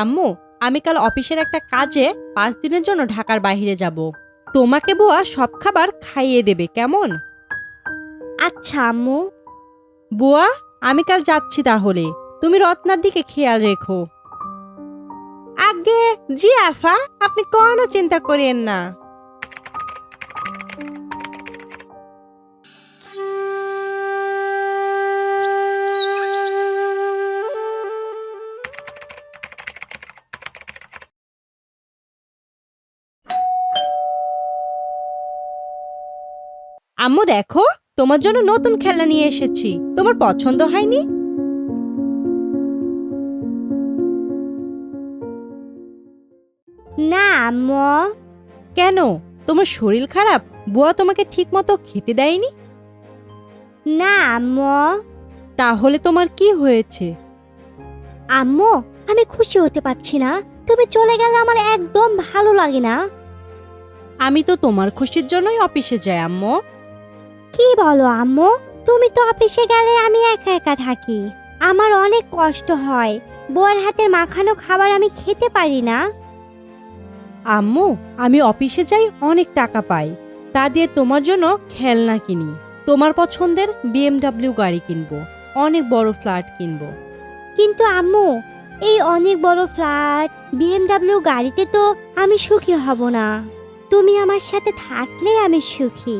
আম্মু, আমি কাল অফিসের একটা কাজে 5 দিনের জন্য ঢাকার বাইরে যাব। তোমাকে বুয়া সব খাবার খাইয়ে দেবে, কেমন? আচ্ছা আম্মু। বুয়া, আমি কাল যাচ্ছি তাহলে। তুমি রত্নার দিকে খেয়াল রেখো। আগে জি আফা, আপনি কোনো চিন্তা করিয়েন না। আম্মু দেখো, তোমার জন্য নতুন খেলনা নিয়ে এসেছি। তোমার পছন্দ হয়নি? না আম্মু। কেন? তোমার শরীর খারাপ? বুয়া তোমাকে ঠিক মতো খেতে দেয়নি? না আম্মু। তাহলে তোমার কি হয়েছে? আম্মু, আমি খুশি হতে পারছি না। তুমি চলে গেলে আমার একদম ভালো লাগে না। আমি তো তোমার খুশির জন্যই অফিসে যাই আম্মু। কি বলো আম্মু? তুমি তো অফিসে গেলে আমি একা একা থাকি। আমার অনেক কষ্ট হয়। বউয়ের হাতের মাখানো খাবার আমি খেতে পারি না। আম্মু, আমি অফিসে যাই, অনেক টাকা পাই। তা দিয়ে তোমার জন্য খেলনা কিনি। তোমার পছন্দের BMW গাড়ি কিনবো, অনেক বড় ফ্ল্যাট কিনবো। কিন্তু আম্মু, এই অনেক বড় ফ্ল্যাট, BMW গাড়িতে তো আমি সুখী হব না। তুমি আমার সাথে থাকলে আমি সুখী।